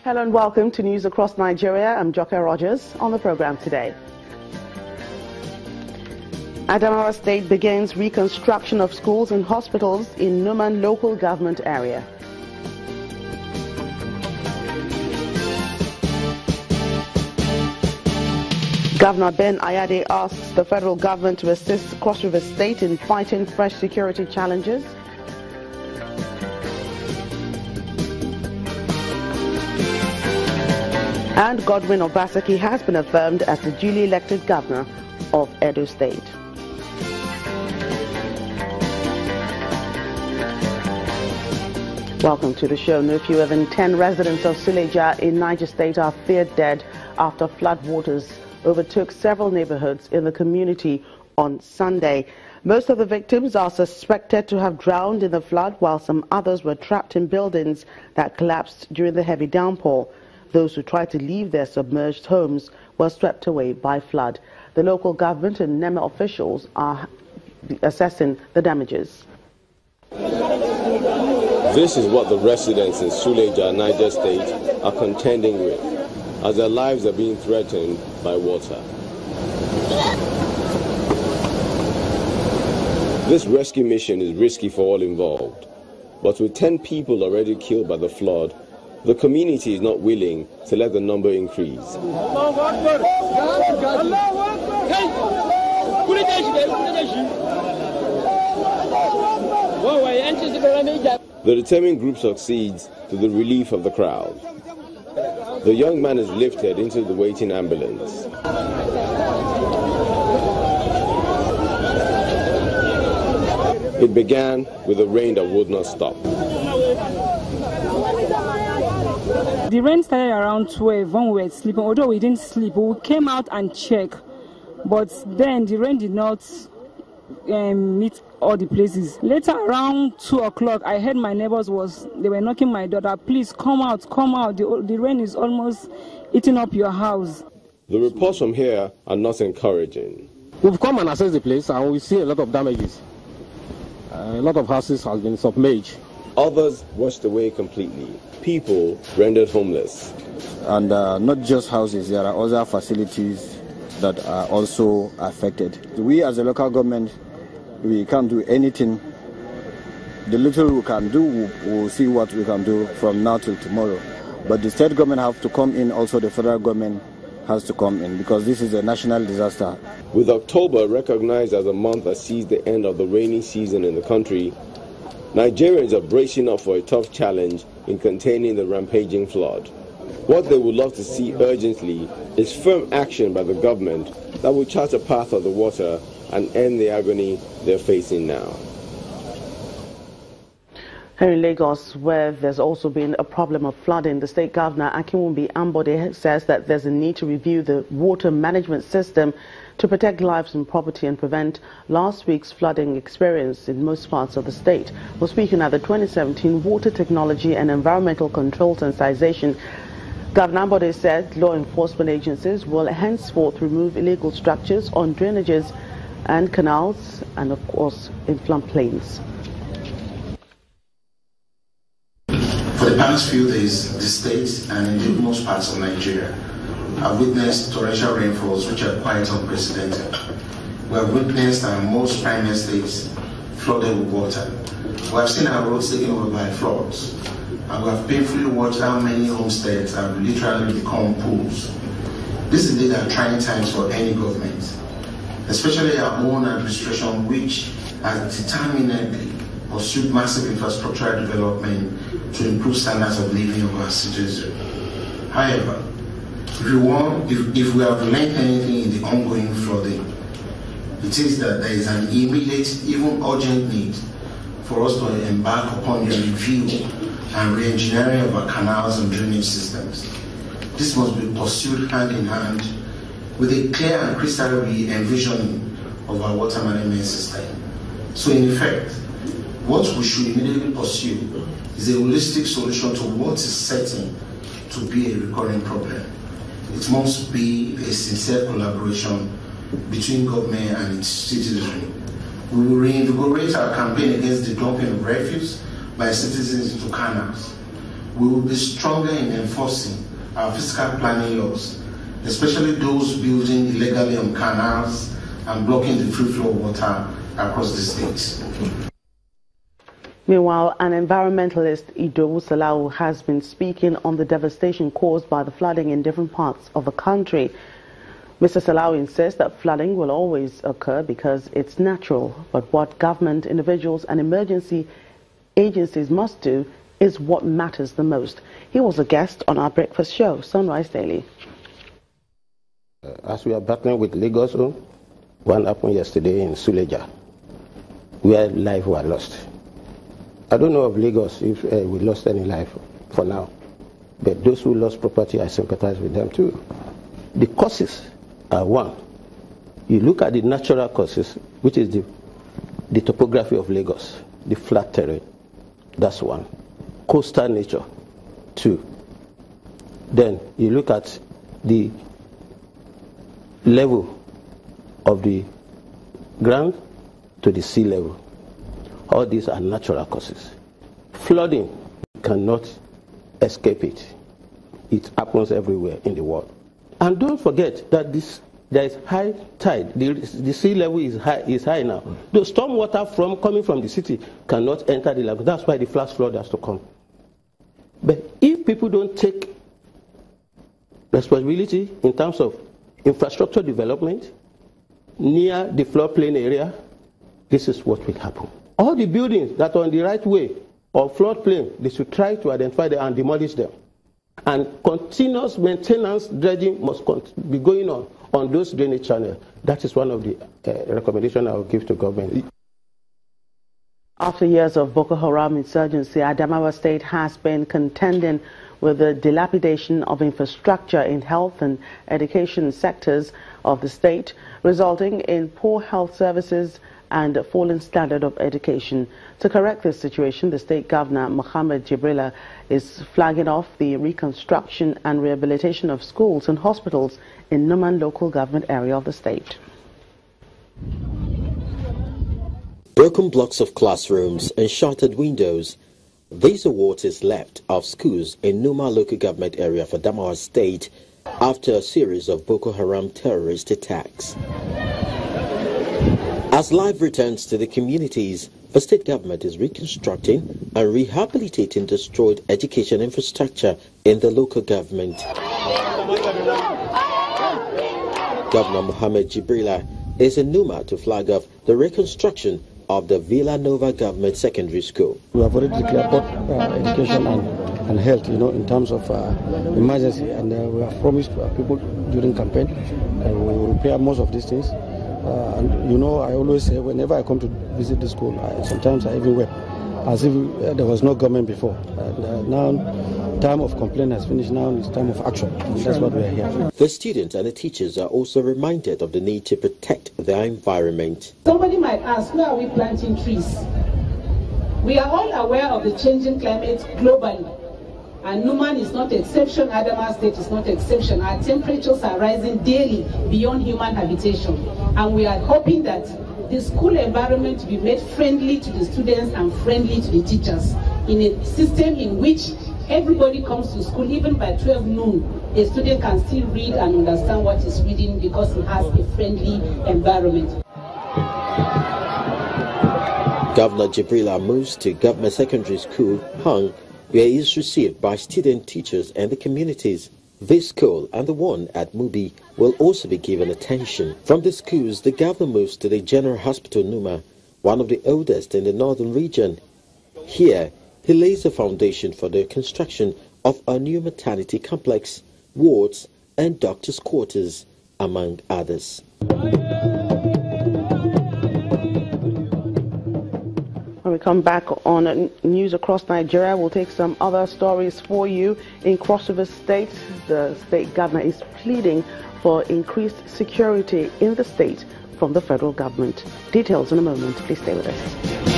Hello and welcome to News Across Nigeria. I'm Joke Rogers on the program today. Adamawa State begins reconstruction of schools and hospitals in Numan local government area. Governor Ben Ayade asks the federal government to assist Cross River State in fighting fresh security challenges. And Godwin Obaseki has been affirmed as the duly elected governor of Edo State. Welcome to the show. No fewer than 10 residents of Suleja in Niger State are feared dead after floodwaters overtook several neighborhoods in the community on Sunday. Most of the victims are suspected to have drowned in the flood, while some others were trapped in buildings that collapsed during the heavy downpour. Those who tried to leave their submerged homes were swept away by flood. The local government and NEMA officials are assessing the damages. This is what the residents in Suleja, Niger State, are contending with, as their lives are being threatened by water. This rescue mission is risky for all involved, but with 10 people already killed by the flood, the community is not willing to let the number increase. The determined group succeeds to the relief of the crowd. The young man is lifted into the waiting ambulance. It began with a rain that would not stop. The rain started around 12 when we were sleeping. Although we didn't sleep, we came out and checked. But then the rain did not meet all the places. Later around 2 o'clock, I heard my neighbors they were knocking my door. Please come out, come out. The rain is almost eating up your house. The reports from here are not encouraging. We've come and assessed the place and we see a lot of damages. A lot of houses have been submerged. Others washed away completely. People rendered homeless. And not just houses, there are other facilities that are also affected. We as a local government, we can't do anything. The little we can do, we'll see what we can do from now till tomorrow. But the state government have to come in, also the federal government has to come in, because this is a national disaster. With October recognized as a month that sees the end of the rainy season in the country, Nigerians are bracing up for a tough challenge in containing the rampaging flood. What they would love to see urgently is firm action by the government that will chart a path of the water and end the agony they're facing now. Here in Lagos, where there's also been a problem of flooding, the state governor, Akinwumi Ambode, says that there's a need to review the water management system to protect lives and property and prevent last week's flooding experience in most parts of the state. We're speaking at the 2017 Water Technology and Environmental Control Sensitization. Governor Ambode said law enforcement agencies will henceforth remove illegal structures on drainages and canals and, of course, in floodplains. For the past few days, the state and indeed most parts of Nigeria have witnessed torrential rainfalls which are quite unprecedented. We have witnessed our most prime estates flooded with water. We have seen our roads taken over by floods. And we have painfully watched how many homesteads have literally become pools. This indeed are trying times for any government, especially our own administration, which has determinedly pursued massive infrastructural development to improve standards of living of our citizens. However, if we have learned anything in the ongoing flooding, it is that there is an immediate, even urgent need for us to embark upon the review and re-engineering of our canals and drainage systems. This must be pursued hand in hand with a clear and crystal envisioning of our water management system. So in effect, what we should immediately pursue is a holistic solution to what is certain to be a recurring problem. It must be a sincere collaboration between government and its citizenry. We will reinvigorate our campaign against the dumping of refuse by citizens into canals. we will be stronger in enforcing our fiscal planning laws, especially those building illegally on canals and blocking the free flow of water across the state. Meanwhile, an environmentalist, Idowu Salau, has been speaking on the devastation caused by the flooding in different parts of the country. Mr. Salau insists that flooding will always occur because it's natural, but what government, individuals and emergency agencies must do is what matters the most. He was a guest on our breakfast show, Sunrise Daily. As we are battling with Lagos, one happened yesterday in Suleja, where lives were lost. I don't know of Lagos if we lost any life for now, but those who lost property, I sympathize with them too. The causes are one. You look at the natural causes, which is the topography of Lagos, the flat terrain. That's one. Coastal nature, two. Then you look at the level of the ground to the sea level. All these are natural causes. Flooding cannot escape it. It happens everywhere in the world. And don't forget that there is high tide. The sea level is high now. The storm water coming from the city cannot enter the lagoon. That's why the flash flood has to come. But if people don't take responsibility in terms of infrastructure development near the floodplain area, this is what will happen. All the buildings that are on the right way or floodplain, they should try to identify them and demolish them. And continuous maintenance dredging must be going on those drainage channels. That is one of the recommendations I will give to government. After years of Boko Haram insurgency, Adamawa State has been contending with the dilapidation of infrastructure in health and education sectors of the state, resulting in poor health services and a falling standard of education. To correct this situation, the state governor, Mohammed Jibrila, is flagging off the reconstruction and rehabilitation of schools and hospitals in Numan local government area of the state. Broken blocks of classrooms and shattered windows. These are what is left of schools in Numa local government area of Adamawa State after a series of Boko Haram terrorist attacks. As life returns to the communities, the state government is reconstructing and rehabilitating destroyed education infrastructure in the local government. Governor Mohammed Jibrila is in Numa to flag off the reconstruction of the Villa Nova Government Secondary School. We have already declared both education and health, in terms of emergency, and we have promised people during campaign we will repair most of these things. And I always say whenever I come to visit the school, sometimes I even weep, as if there was no government before. And now, time of complaint has finished. Now it's time of action. And that's what we are here. The students and the teachers are also reminded of the need to protect their environment. Somebody might ask, why are we planting trees? We are all aware of the changing climate globally. And Numan is not exception, Adamawa State is not exception. Our temperatures are rising daily beyond human habitation. And we are hoping that the school environment will be made friendly to the students and friendly to the teachers in a system in which everybody comes to school, even by 12 noon, a student can still read and understand what he's reading because he has a friendly environment. Governor Jibrila moves to Government Secondary School, Hung, where he is received by student teachers and the communities. This school and the one at Mubi will also be given attention. From the schools, the governor moves to the General Hospital Numa, one of the oldest in the northern region. Here, he lays the foundation for the construction of a new maternity complex, wards and doctors' quarters, among others. When we come back on news across Nigeria, we'll take some other stories for you. In Cross River State, the state governor is pleading for increased security in the state from the federal government. Details in a moment. Please stay with us.